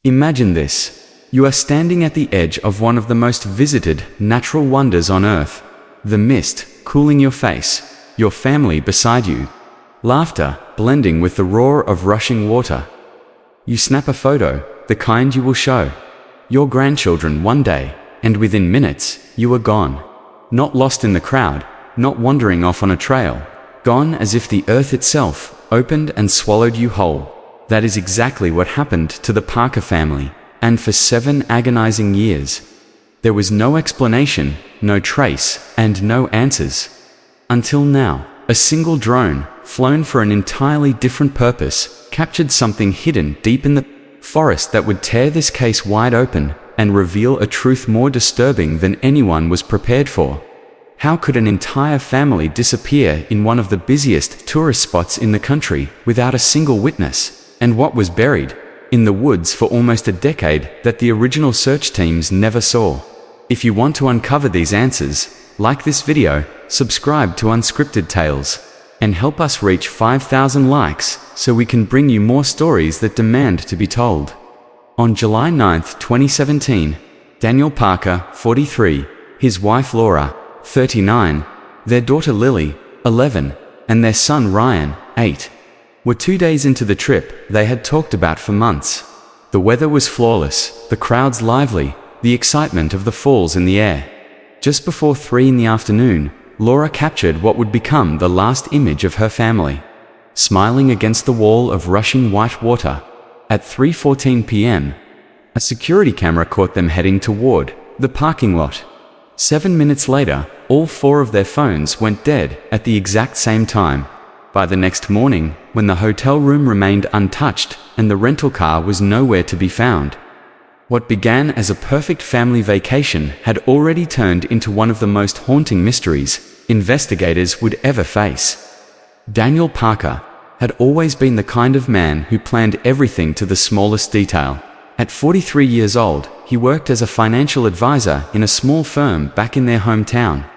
Imagine this. You are standing at the edge of one of the most visited natural wonders on Earth. The mist cooling your face, your family beside you, laughter blending with the roar of rushing water. You snap a photo, the kind you will show your grandchildren one day, and within minutes, you are gone. Not lost in the crowd, not wandering off on a trail, gone as if the earth itself opened and swallowed you whole. That is exactly what happened to the Parker family, and for 7 agonizing years. There was no explanation, no trace, and no answers. Until now, a single drone, flown for an entirely different purpose, captured something hidden deep in the forest that would tear this case wide open and reveal a truth more disturbing than anyone was prepared for. How could an entire family disappear in one of the busiest tourist spots in the country without a single witness? And what was buried in the woods for almost a decade that the original search teams never saw? If you want to uncover these answers, like this video, subscribe to Unscripted Tales, and help us reach 5,000 likes so we can bring you more stories that demand to be told. On July 9, 2017, Daniel Parker, 43, his wife Laura, 39, their daughter Lily, 11, and their son Ryan, 8, were 2 days into the trip they had talked about for months. The weather was flawless, the crowds lively, the excitement of the falls in the air. Just before 3 in the afternoon, Laura captured what would become the last image of her family, smiling against the wall of rushing white water. At 3:14 p.m., a security camera caught them heading toward the parking lot. 7 minutes later, all 4 of their phones went dead at the exact same time. By the next morning, when the hotel room remained untouched and the rental car was nowhere to be found, what began as a perfect family vacation had already turned into one of the most haunting mysteries investigators would ever face. Daniel Parker had always been the kind of man who planned everything to the smallest detail. At 43 years old, he worked as a financial advisor in a small firm back in their hometown.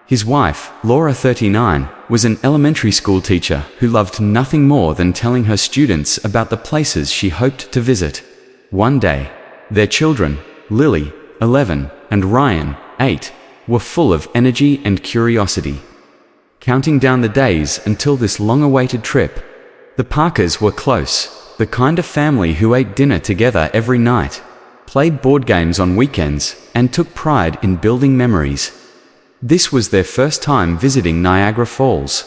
His wife, Laura, 39, was an elementary school teacher who loved nothing more than telling her students about the places she hoped to visit. One day, their children, Lily, 11, and Ryan, 8, were full of energy and curiosity. Counting down the days until this long-awaited trip, the Parkers were close, the kind of family who ate dinner together every night, played board games on weekends, and took pride in building memories. This was their first time visiting Niagara Falls.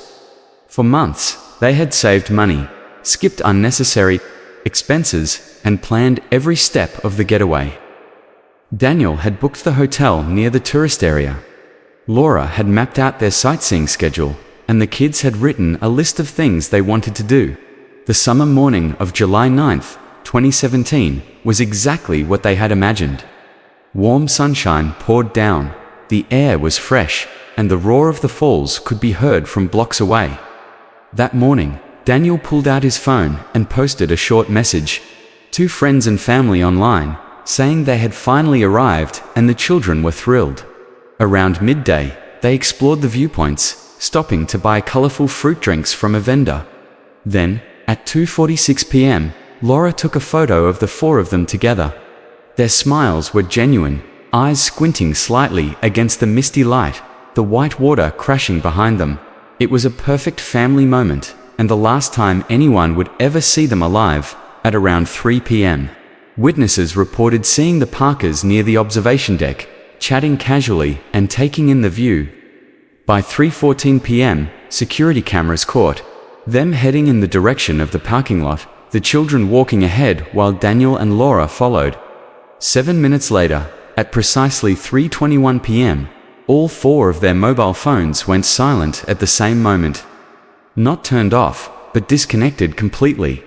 For months, they had saved money, skipped unnecessary expenses, and planned every step of the getaway. Daniel had booked the hotel near the tourist area. Laura had mapped out their sightseeing schedule, and the kids had written a list of things they wanted to do. The summer morning of July 9, 2017, was exactly what they had imagined. Warm sunshine poured down, the air was fresh, and the roar of the falls could be heard from blocks away. That morning, Daniel pulled out his phone and posted a short message to friends and family online, saying they had finally arrived and the children were thrilled. Around midday, they explored the viewpoints, stopping to buy colorful fruit drinks from a vendor. Then, at 2:46 p.m., Laura took a photo of the 4 of them together. Their smiles were genuine, eyes squinting slightly against the misty light, the white water crashing behind them. It was a perfect family moment, and the last time anyone would ever see them alive. At around 3 p.m., witnesses reported seeing the Parkers near the observation deck, chatting casually and taking in the view. By 3:14 p.m., security cameras caught them heading in the direction of the parking lot, the children walking ahead while Daniel and Laura followed. 7 minutes later, at precisely 3:21 p.m., all 4 of their mobile phones went silent at the same moment. Not turned off, but disconnected completely.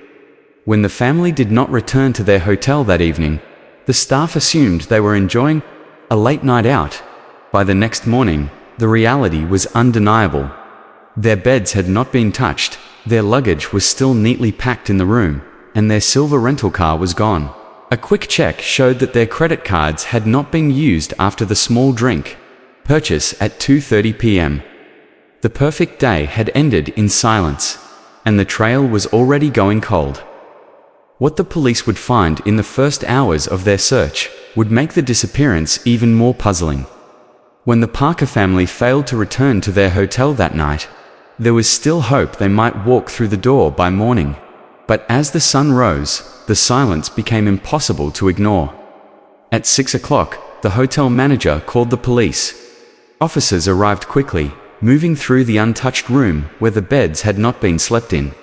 When the family did not return to their hotel that evening, the staff assumed they were enjoying a late night out. By the next morning, the reality was undeniable. Their beds had not been touched, their luggage was still neatly packed in the room, and their silver rental car was gone. A quick check showed that their credit cards had not been used after the small drink purchase at 2:30 p.m. The perfect day had ended in silence, and the trail was already going cold. What the police would find in the first hours of their search would make the disappearance even more puzzling. When the Parker family failed to return to their hotel that night, there was still hope they might walk through the door by morning. But as the sun rose, the silence became impossible to ignore. At 6 o'clock, the hotel manager called the police. Officers arrived quickly, moving through the untouched room where the beds had not been slept in.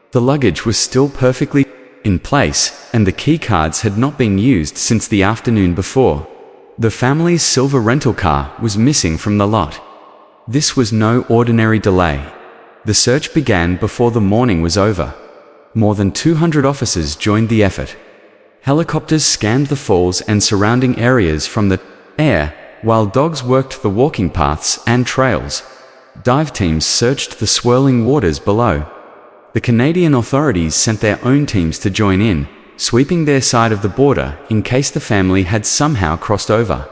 The luggage was still perfectly in place, and the key cards had not been used since the afternoon before. The family's silver rental car was missing from the lot. This was no ordinary delay. The search began before the morning was over. More than 200 officers joined the effort. Helicopters scanned the falls and surrounding areas from the air, while dogs worked the walking paths and trails. Dive teams searched the swirling waters below. The Canadian authorities sent their own teams to join in, sweeping their side of the border in case the family had somehow crossed over.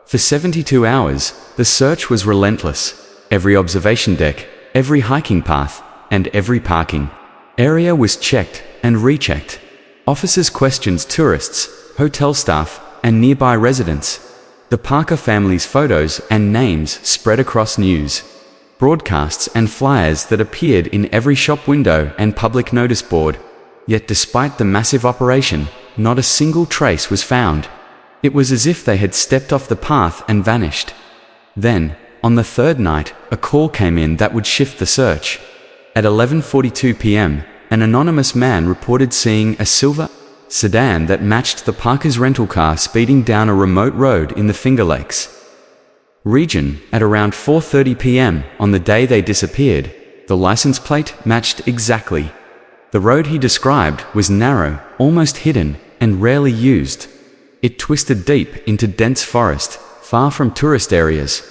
For 72 hours, the search was relentless. Every observation deck, every hiking path, and every parking area was checked and rechecked. Officers questioned tourists, hotel staff, and nearby residents. The Parker family's photos and names spread across news broadcasts and flyers that appeared in every shop window and public notice board. Yet despite the massive operation, not a single trace was found. It was as if they had stepped off the path and vanished. Then, on the third night, a call came in that would shift the search. At 11:42 p.m., an anonymous man reported seeing a silver sedan that matched the Parkers' rental car speeding down a remote road in the Finger Lakes region at around 4:30 p.m. on the day they disappeared. The license plate matched exactly. The road he described was narrow, almost hidden, and rarely used. It twisted deep into dense forest, far from tourist areas.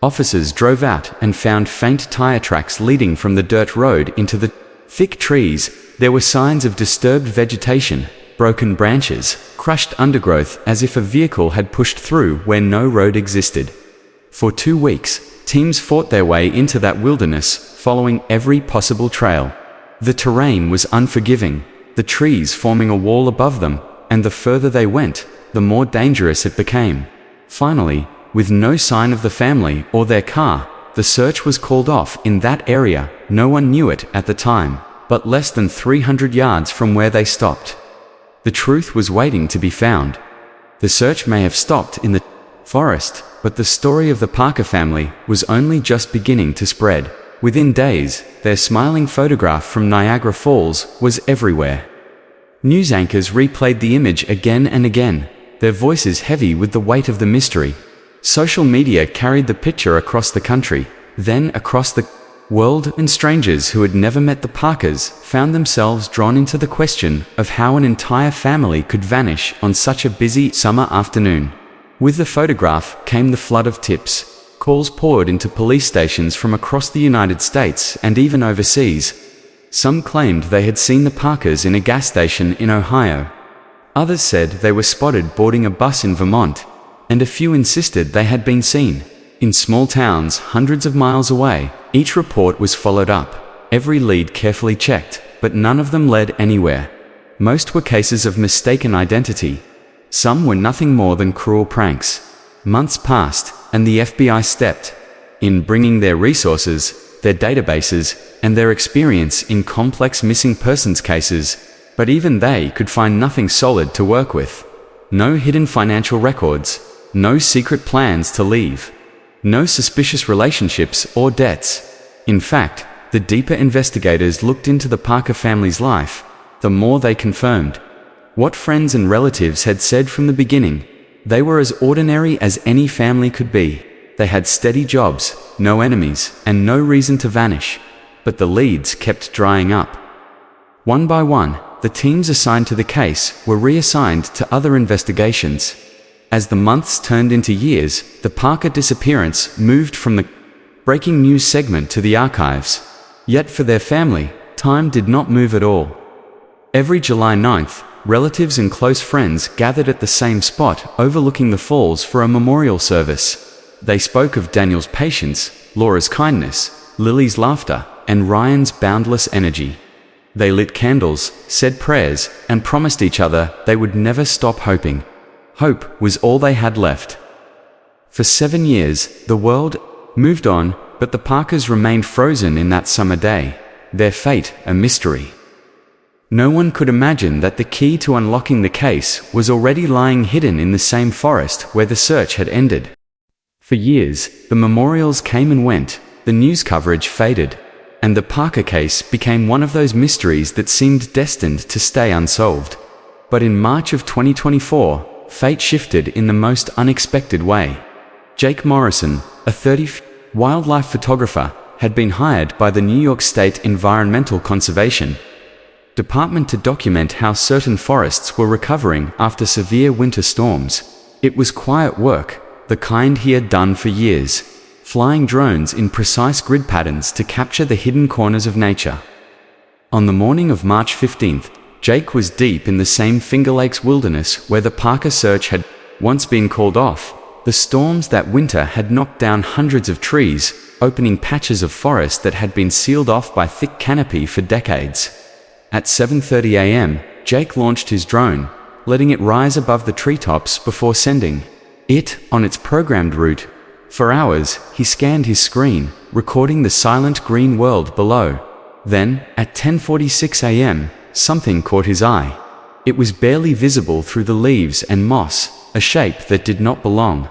Officers drove out and found faint tire tracks leading from the dirt road into the thick trees. There were signs of disturbed vegetation, broken branches, crushed undergrowth, as if a vehicle had pushed through where no road existed. For 2 weeks, teams fought their way into that wilderness, following every possible trail. The terrain was unforgiving, the trees forming a wall above them, and the further they went, the more dangerous it became. Finally, with no sign of the family or their car, the search was called off in that area. No one knew it at the time, but less than 300 yards from where they stopped. The truth was waiting to be found. The search may have stopped in the forest, but the story of the Parker family was only just beginning to spread. Within days, their smiling photograph from Niagara Falls was everywhere. News anchors replayed the image again and again, their voices heavy with the weight of the mystery. Social media carried the picture across the country, then across the world, and strangers who had never met the Parkers found themselves drawn into the question of how an entire family could vanish on such a busy summer afternoon. With the photograph came the flood of tips. Calls poured into police stations from across the United States and even overseas. Some claimed they had seen the Parkers in a gas station in Ohio. Others said they were spotted boarding a bus in Vermont, and a few insisted they had been seen in small towns hundreds of miles away. Each report was followed up, every lead carefully checked, but none of them led anywhere. Most were cases of mistaken identity. Some were nothing more than cruel pranks. Months passed, and the FBI stepped in, bringing their resources, their databases, and their experience in complex missing persons cases. But even they could find nothing solid to work with. No hidden financial records, no secret plans to leave, no suspicious relationships or debts. In fact, the deeper investigators looked into the Parker family's life, the more they confirmed what friends and relatives had said from the beginning. They were as ordinary as any family could be. They had steady jobs, no enemies, and no reason to vanish. But the leads kept drying up. One by one, the teams assigned to the case were reassigned to other investigations. As the months turned into years, the Parker disappearance moved from the breaking news segment to the archives. Yet for their family, time did not move at all. Every July 9th, relatives and close friends gathered at the same spot overlooking the falls for a memorial service. They spoke of Daniel's patience, Laura's kindness, Lily's laughter, and Ryan's boundless energy. They lit candles, said prayers, and promised each other they would never stop hoping. Hope was all they had left. For 7 years, the world moved on, but the Parkers remained frozen in that summer day, their fate a mystery. No one could imagine that the key to unlocking the case was already lying hidden in the same forest where the search had ended. For years, the memorials came and went, the news coverage faded, and the Parker case became one of those mysteries that seemed destined to stay unsolved. But in March of 2024, fate shifted in the most unexpected way. Jake Morrison, a 30 wildlife photographer, had been hired by the New York State Environmental Conservation Department to document how certain forests were recovering after severe winter storms. It was quiet work, the kind he had done for years, flying drones in precise grid patterns to capture the hidden corners of nature. On the morning of March 15th, Jake was deep in the same Finger Lakes wilderness where the Parker search had once been called off. The storms that winter had knocked down hundreds of trees, opening patches of forest that had been sealed off by thick canopy for decades. At 7:30 a.m., Jake launched his drone, letting it rise above the treetops before sending it on its programmed route. For hours, he scanned his screen, recording the silent green world below. Then, at 10:46 a.m., something caught his eye. It was barely visible through the leaves and moss, a shape that did not belong.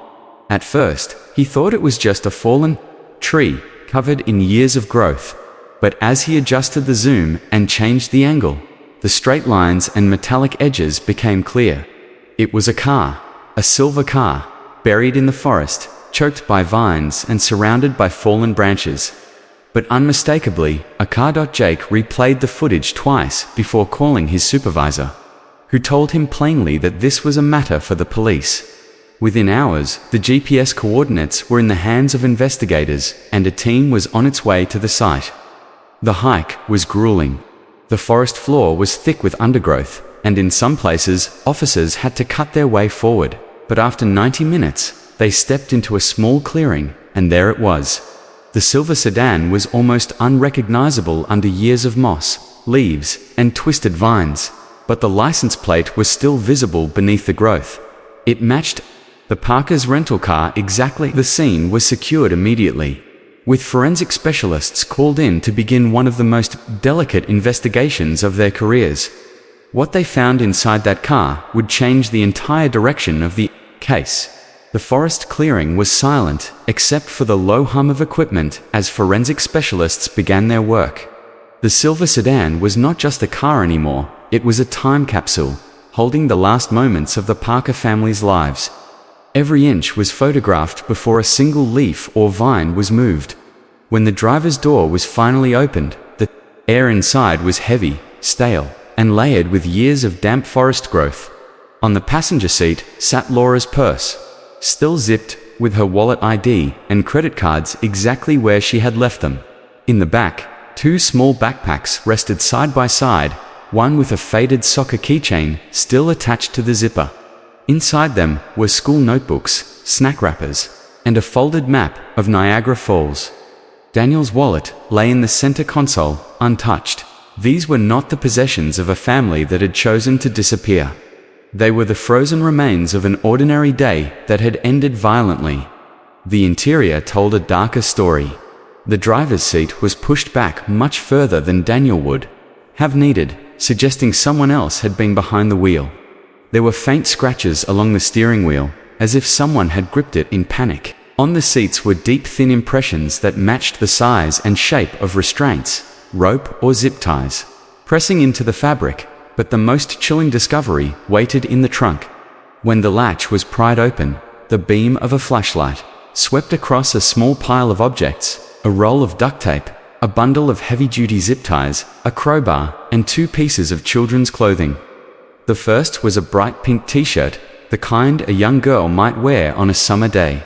At first, he thought it was just a fallen tree, covered in years of growth. But as he adjusted the zoom and changed the angle, the straight lines and metallic edges became clear. It was a car, a silver car, buried in the forest, choked by vines and surrounded by fallen branches. But unmistakably, a car. Jake replayed the footage twice before calling his supervisor, who told him plainly that this was a matter for the police. Within hours, the GPS coordinates were in the hands of investigators, and a team was on its way to the site. The hike was grueling. The forest floor was thick with undergrowth, and in some places, officers had to cut their way forward. But after 90 minutes, they stepped into a small clearing, and there it was. The silver sedan was almost unrecognizable under years of moss, leaves, and twisted vines, but the license plate was still visible beneath the growth. It matched the Parker's rental car exactly. The scene was secured immediately, with forensic specialists called in to begin one of the most delicate investigations of their careers. What they found inside that car would change the entire direction of the case. The forest clearing was silent, except for the low hum of equipment as forensic specialists began their work. The silver sedan was not just a car anymore, it was a time capsule, holding the last moments of the Parker family's lives. Every inch was photographed before a single leaf or vine was moved. When the driver's door was finally opened, the air inside was heavy, stale, and layered with years of damp forest growth. On the passenger seat sat Laura's purse, still zipped, with her wallet, ID, and credit cards exactly where she had left them. In the back, 2 small backpacks rested side by side, one with a faded soccer keychain still attached to the zipper. Inside them were school notebooks, snack wrappers, and a folded map of Niagara Falls. Daniel's wallet lay in the center console, untouched. These were not the possessions of a family that had chosen to disappear. They were the frozen remains of an ordinary day that had ended violently. The interior told a darker story. The driver's seat was pushed back much further than Daniel would have needed, suggesting someone else had been behind the wheel. There were faint scratches along the steering wheel, as if someone had gripped it in panic. On the seats were deep, thin impressions that matched the size and shape of restraints, rope or zip ties, pressing into the fabric. But the most chilling discovery waited in the trunk. When the latch was pried open, the beam of a flashlight swept across a small pile of objects: a roll of duct tape, a bundle of heavy-duty zip ties, a crowbar, and 2 pieces of children's clothing. The first was a bright pink t-shirt, the kind a young girl might wear on a summer day.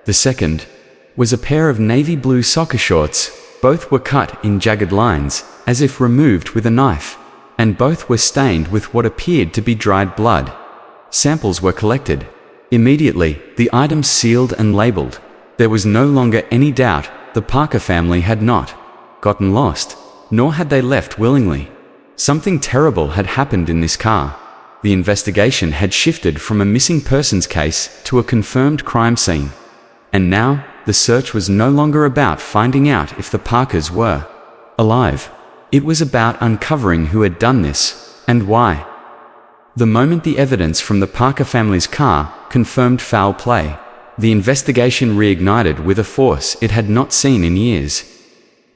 The second was a pair of navy blue soccer shorts. Both were cut in jagged lines, as if removed with a knife, and both were stained with what appeared to be dried blood. Samples were collected. Immediately, the items sealed and labeled. There was no longer any doubt the Parker family had not gotten lost, nor had they left willingly. Something terrible had happened in this car. The investigation had shifted from a missing persons case to a confirmed crime scene. And now, the search was no longer about finding out if the Parkers were alive. It was about uncovering who had done this, and why. The moment the evidence from the Parker family's car confirmed foul play, the investigation reignited with a force it had not seen in years.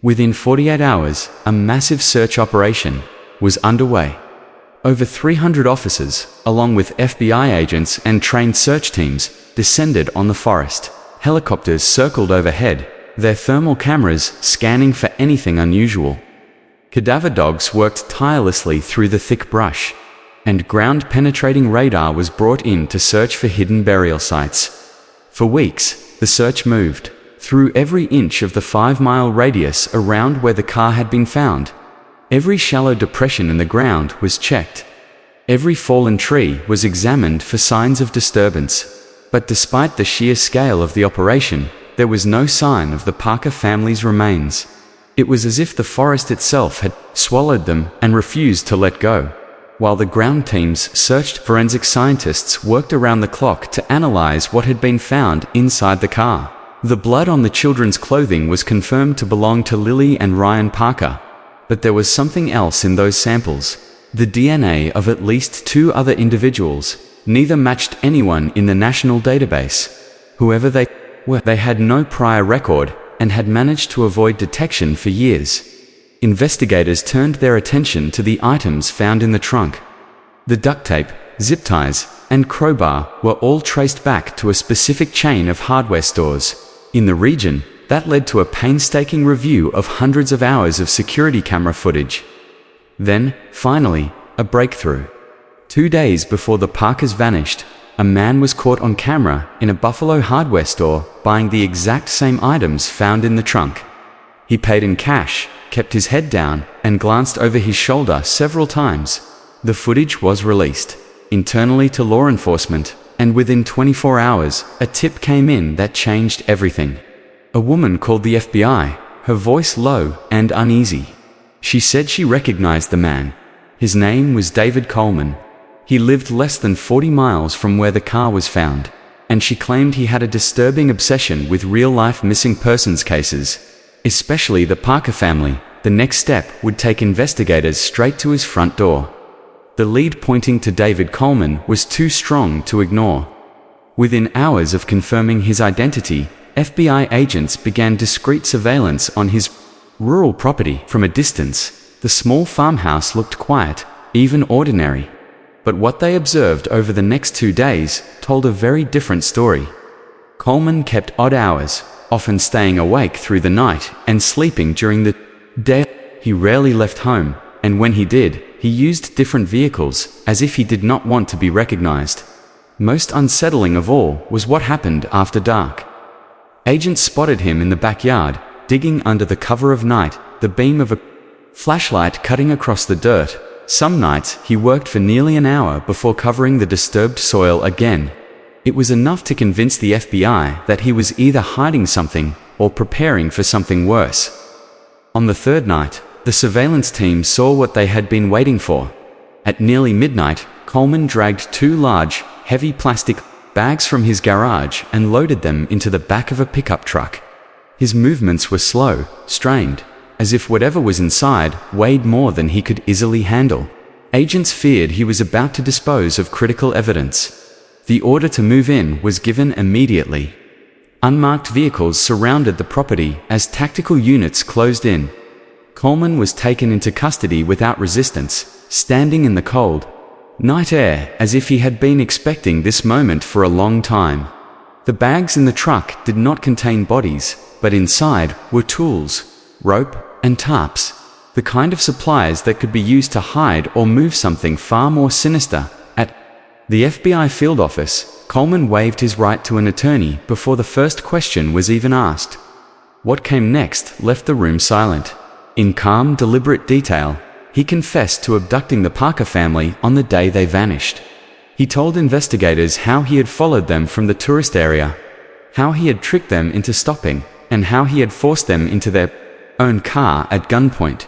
Within 48 hours, a massive search operation was underway. Over 300 officers, along with FBI agents and trained search teams, descended on the forest. Helicopters circled overhead, their thermal cameras scanning for anything unusual. Cadaver dogs worked tirelessly through the thick brush, and ground-penetrating radar was brought in to search for hidden burial sites. For weeks, the search moved through every inch of the 5-mile radius around where the car had been found. Every shallow depression in the ground was checked. Every fallen tree was examined for signs of disturbance. But despite the sheer scale of the operation, there was no sign of the Parker family's remains. It was as if the forest itself had swallowed them and refused to let go. While the ground teams searched, forensic scientists worked around the clock to analyze what had been found inside the car. The blood on the children's clothing was confirmed to belong to Lily and Ryan Parker. But there was something else in those samples. The DNA of at least 2 other individuals. Neither matched anyone in the national database. Whoever they were, they had no prior record and had managed to avoid detection for years. Investigators turned their attention to the items found in the trunk. The duct tape, zip ties, and crowbar were all traced back to a specific chain of hardware stores in the region that led to a painstaking review of hundreds of hours of security camera footage. Then, finally, a breakthrough. 2 days before the Parkers vanished, a man was caught on camera in a Buffalo hardware store buying the exact same items found in the trunk. He paid in cash, kept his head down, and glanced over his shoulder several times. The footage was released internally to law enforcement, and within 24 hours, a tip came in that changed everything. A woman called the FBI, her voice low and uneasy. She said she recognized the man. His name was David Coleman. He lived less than 40 miles from where the car was found, and she claimed he had a disturbing obsession with real-life missing persons cases, especially the Parker family. The next step would take investigators straight to his front door. The lead pointing to David Coleman was too strong to ignore. Within hours of confirming his identity, FBI agents began discreet surveillance on his rural property from a distance. The small farmhouse looked quiet, even ordinary. But what they observed over the next 2 days told a very different story. Coleman kept odd hours, often staying awake through the night and sleeping during the day. He rarely left home, and when he did, he used different vehicles, as if he did not want to be recognized. Most unsettling of all was what happened after dark. Agents spotted him in the backyard, digging under the cover of night, the beam of a flashlight cutting across the dirt. Some nights, he worked for nearly an hour before covering the disturbed soil again. It was enough to convince the FBI that he was either hiding something or preparing for something worse. On the 3rd night, the surveillance team saw what they had been waiting for. At nearly midnight, Coleman dragged 2 large, heavy plastic bags from his garage and loaded them into the back of a pickup truck. His movements were slow, strained, as if whatever was inside weighed more than he could easily handle. Agents feared he was about to dispose of critical evidence. The order to move in was given immediately. Unmarked vehicles surrounded the property as tactical units closed in. Coleman was taken into custody without resistance, standing in the cold night air as if he had been expecting this moment for a long time. The bags in the truck did not contain bodies, but inside were tools, rope, and tarps, the kind of supplies that could be used to hide or move something far more sinister. At the FBI field office, Coleman waived his right to an attorney before the first question was even asked. What came next left the room silent. In calm, deliberate detail, he confessed to abducting the Parker family on the day they vanished. He told investigators how he had followed them from the tourist area, how he had tricked them into stopping, and how he had forced them into their own car at gunpoint.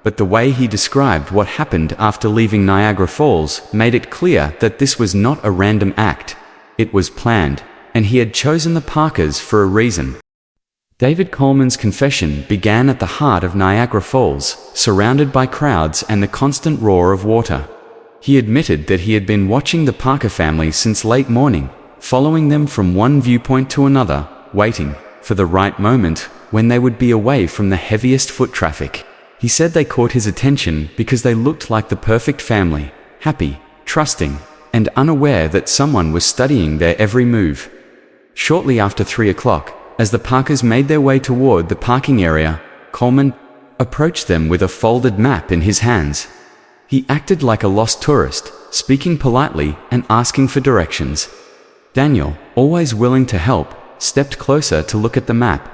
but the way he described what happened after leaving Niagara Falls made it clear that this was not a random act. It was planned, and he had chosen the Parkers for a reason. David Coleman's confession began at the heart of Niagara Falls, surrounded by crowds and the constant roar of water. He admitted that he had been watching the Parker family since late morning, following them from one viewpoint to another, waiting for the right moment when they would be away from the heaviest foot traffic. He said they caught his attention because they looked like the perfect family, happy, trusting, and unaware that someone was studying their every move. Shortly after 3 o'clock, as the Parkers made their way toward the parking area, Coleman approached them with a folded map in his hands. He acted like a lost tourist, speaking politely and asking for directions. Daniel, always willing to help, stepped closer to look at the map.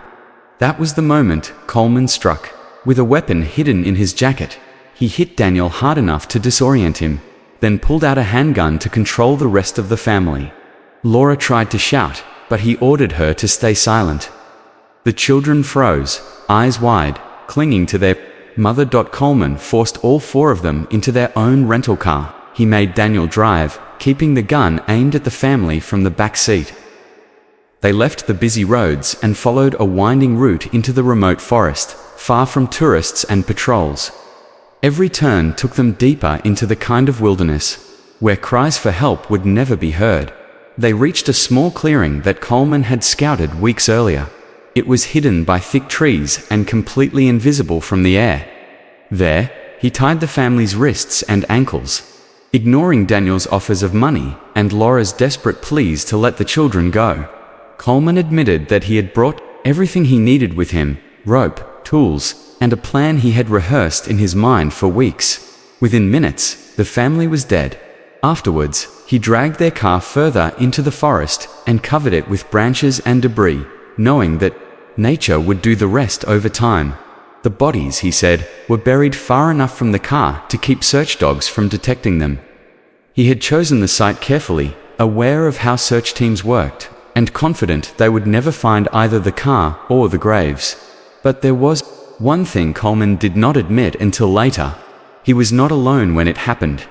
That was the moment Coleman struck. With a weapon hidden in his jacket, he hit Daniel hard enough to disorient him, then pulled out a handgun to control the rest of the family. Laura tried to shout, but he ordered her to stay silent. The children froze, eyes wide, clinging to their mother. Coleman forced all 4 of them into their own rental car. He made Daniel drive, keeping the gun aimed at the family from the back seat. They left the busy roads and followed a winding route into the remote forest, far from tourists and patrols. Every turn took them deeper into the kind of wilderness where cries for help would never be heard. They reached a small clearing that Coleman had scouted weeks earlier. It was hidden by thick trees and completely invisible from the air. There, he tied the family's wrists and ankles. Ignoring Daniel's offers of money and Laura's desperate pleas to let the children go, Coleman admitted that he had brought everything he needed with him: rope, tools, and a plan he had rehearsed in his mind for weeks. Within minutes, the family was dead. Afterwards, he dragged their car further into the forest and covered it with branches and debris, knowing that nature would do the rest over time. The bodies, he said, were buried far enough from the car to keep search dogs from detecting them. He had chosen the site carefully, aware of how search teams worked, and confident they would never find either the car or the graves. But there was one thing Coleman did not admit until later. He was not alone when it happened.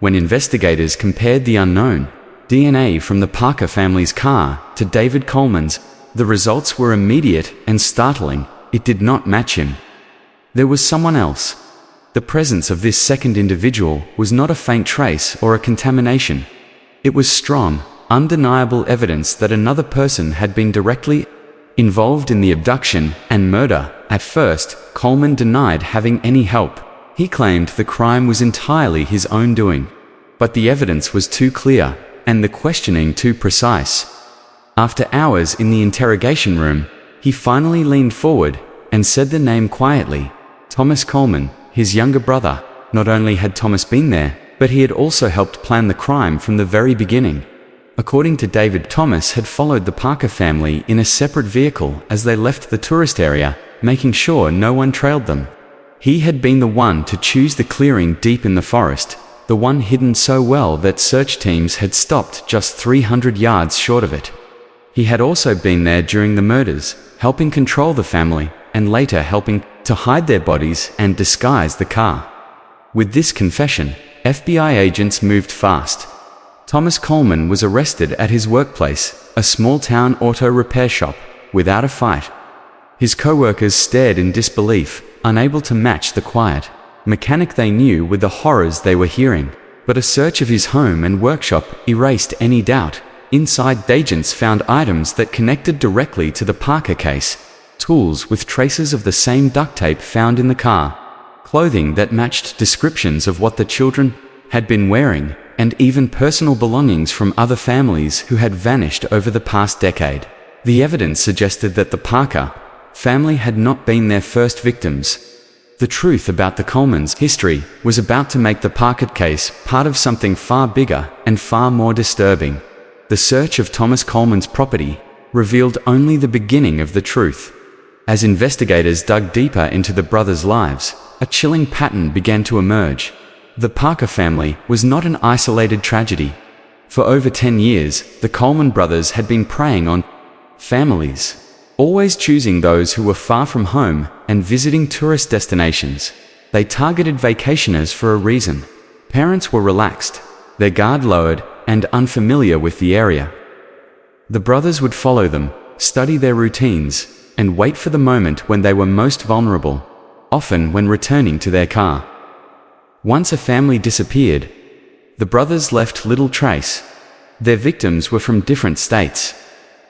When investigators compared the unknown DNA from the Parker family's car to David Coleman's, the results were immediate and startling. It did not match him. There was someone else. The presence of this second individual was not a faint trace or a contamination. It was strong, undeniable evidence that another person had been directly involved in the abduction and murder. At first, Coleman denied having any help. He claimed the crime was entirely his own doing. But the evidence was too clear, and the questioning too precise. After hours in the interrogation room, he finally leaned forward and said the name quietly: Thomas Coleman, his younger brother. Not only had Thomas been there, but he had also helped plan the crime from the very beginning. According to David, Thomas had followed the Parker family in a separate vehicle as they left the tourist area, making sure no one trailed them. He had been the one to choose the clearing deep in the forest, the one hidden so well that search teams had stopped just 300 yards short of it. He had also been there during the murders, helping control the family, and later helping to hide their bodies and disguise the car. With this confession, FBI agents moved fast. Thomas Coleman was arrested at his workplace, a small-town auto repair shop, without a fight. His co-workers stared in disbelief, unable to match the quiet mechanic they knew with the horrors they were hearing. But a search of his home and workshop erased any doubt. Inside, agents found items that connected directly to the Parker case: tools with traces of the same duct tape found in the car, clothing that matched descriptions of what the children had been wearing, and even personal belongings from other families who had vanished over the past decade. The evidence suggested that the Parker family had not been their first victims. The truth about the Colemans' history was about to make the Parker case part of something far bigger and far more disturbing. The search of Thomas Coleman's property revealed only the beginning of the truth. As investigators dug deeper into the brothers' lives, a chilling pattern began to emerge. The Parker family was not an isolated tragedy. For over 10 years, the Coleman brothers had been preying on families, always choosing those who were far from home and visiting tourist destinations. They targeted vacationers for a reason. Parents were relaxed, their guard lowered, and unfamiliar with the area. The brothers would follow them, study their routines, and wait for the moment when they were most vulnerable, often when returning to their car. Once a family disappeared, the brothers left little trace. Their victims were from different states,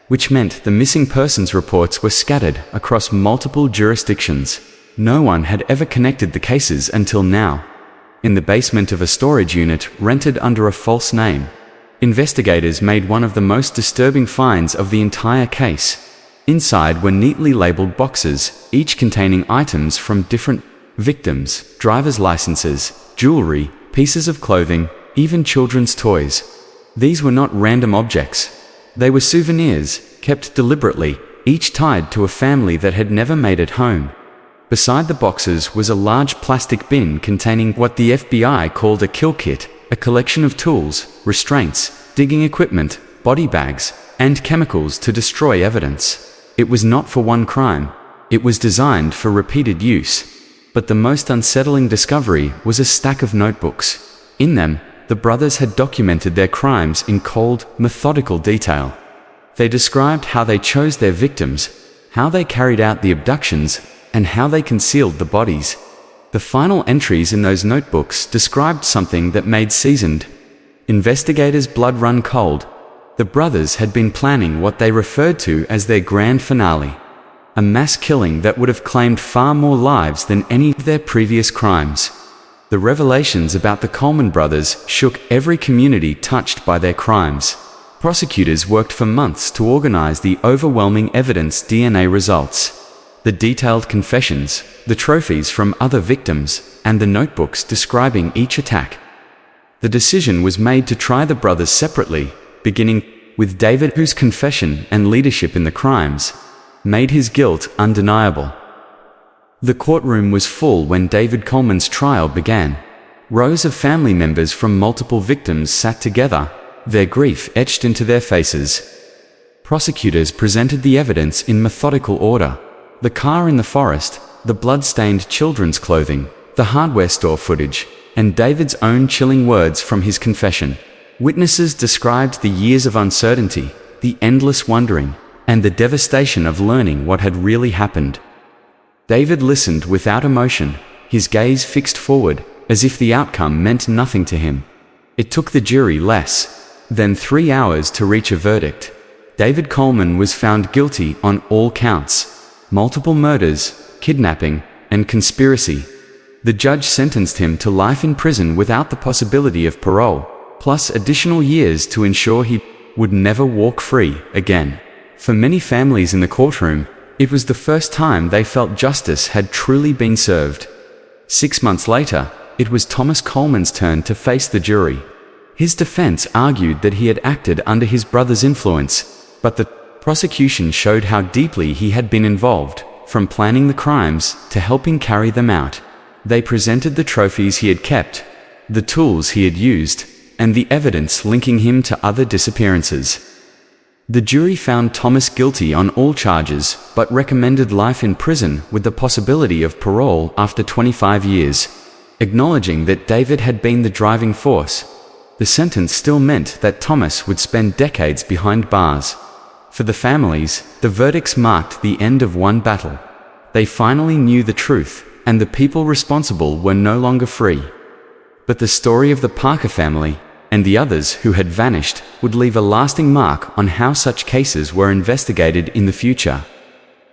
which meant the missing persons reports were scattered across multiple jurisdictions. No one had ever connected the cases until now. In the basement of a storage unit rented under a false name, investigators made one of the most disturbing finds of the entire case. Inside were neatly labeled boxes, each containing items from different victims, driver's licenses, jewelry, pieces of clothing, even children's toys. These were not random objects. They were souvenirs, kept deliberately, each tied to a family that had never made it home. Beside the boxes was a large plastic bin containing what the FBI called a kill kit, a collection of tools, restraints, digging equipment, body bags, and chemicals to destroy evidence. It was not for one crime. It was designed for repeated use. But the most unsettling discovery was a stack of notebooks. In them, the brothers had documented their crimes in cold, methodical detail. They described how they chose their victims, how they carried out the abductions, and how they concealed the bodies. The final entries in those notebooks described something that made seasoned investigators' blood run cold. The brothers had been planning what they referred to as their grand finale, a mass killing that would have claimed far more lives than any of their previous crimes. The revelations about the Coleman brothers shook every community touched by their crimes. Prosecutors worked for months to organize the overwhelming evidence, DNA results, the detailed confessions, the trophies from other victims, and the notebooks describing each attack. The decision was made to try the brothers separately, beginning with David, whose confession and leadership in the crimes made his guilt undeniable. The courtroom was full when David Coleman's trial began. Rows of family members from multiple victims sat together, their grief etched into their faces. Prosecutors presented the evidence in methodical order: the car in the forest, the blood-stained children's clothing, the hardware store footage, and David's own chilling words from his confession. Witnesses described the years of uncertainty, the endless wondering, and the devastation of learning what had really happened. David listened without emotion, his gaze fixed forward, as if the outcome meant nothing to him. It took the jury less than 3 hours to reach a verdict. David Coleman was found guilty on all counts: multiple murders, kidnapping, and conspiracy. The judge sentenced him to life in prison without the possibility of parole, plus additional years to ensure he would never walk free again. For many families in the courtroom, it was the first time they felt justice had truly been served. 6 months later, it was Thomas Coleman's turn to face the jury. His defense argued that he had acted under his brother's influence, but the prosecution showed how deeply he had been involved, from planning the crimes to helping carry them out. They presented the trophies he had kept, the tools he had used, and the evidence linking him to other disappearances. The jury found Thomas guilty on all charges, but recommended life in prison with the possibility of parole after 25 years. Acknowledging that David had been the driving force, the sentence still meant that Thomas would spend decades behind bars. For the families, the verdicts marked the end of one battle. They finally knew the truth, and the people responsible were no longer free. But the story of the Parker family, and the others who had vanished, would leave a lasting mark on how such cases were investigated in the future.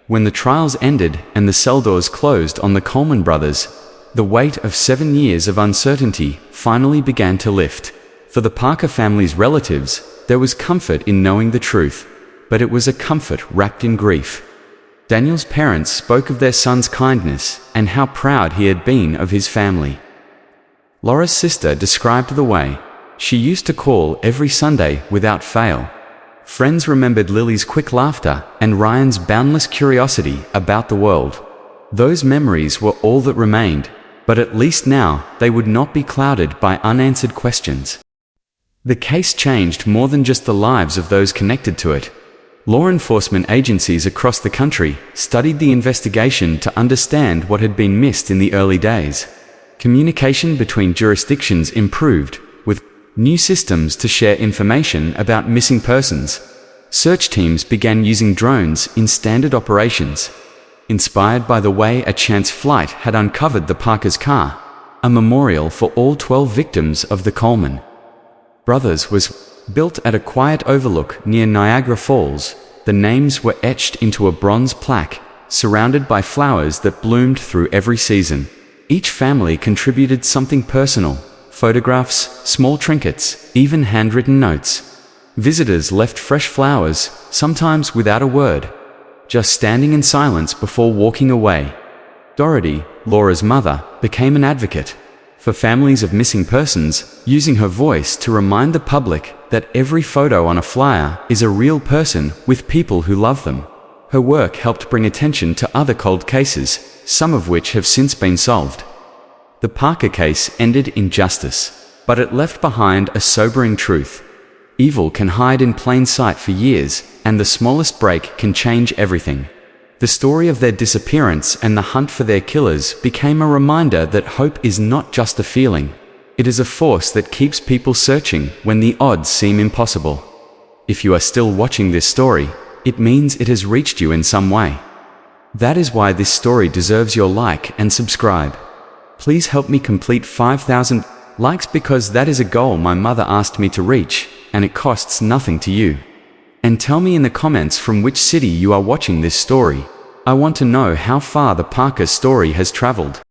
When the trials ended and the cell doors closed on the Coleman brothers, the weight of 7 years of uncertainty finally began to lift. For the Parker family's relatives, there was comfort in knowing the truth, but it was a comfort wrapped in grief. Daniel's parents spoke of their son's kindness and how proud he had been of his family. Laura's sister described the way she used to call every Sunday without fail. Friends remembered Lily's quick laughter and Ryan's boundless curiosity about the world. Those memories were all that remained, but at least now they would not be clouded by unanswered questions. The case changed more than just the lives of those connected to it. Law enforcement agencies across the country studied the investigation to understand what had been missed in the early days. Communication between jurisdictions improved, with new systems to share information about missing persons. Search teams began using drones in standard operations. Inspired by the way a chance flight had uncovered the Parker's car, a memorial for all 12 victims of the Coleman brothers was built at a quiet overlook near Niagara Falls. The names were etched into a bronze plaque, surrounded by flowers that bloomed through every season. Each family contributed something personal: photographs, small trinkets, even handwritten notes. Visitors left fresh flowers, sometimes without a word, just standing in silence before walking away. Dorothy, Laura's mother, became an advocate for families of missing persons, using her voice to remind the public that every photo on a flyer is a real person with people who love them. Her work helped bring attention to other cold cases, some of which have since been solved. The Parker case ended in justice, but it left behind a sobering truth. Evil can hide in plain sight for years, and the smallest break can change everything. The story of their disappearance and the hunt for their killers became a reminder that hope is not just a feeling. It is a force that keeps people searching when the odds seem impossible. If you are still watching this story, it means it has reached you in some way. That is why this story deserves your like and subscribe. Please help me complete 5,000 likes, because that is a goal my mother asked me to reach, and it costs nothing to you. And tell me in the comments from which city you are watching this story. I want to know how far the Parker story has traveled.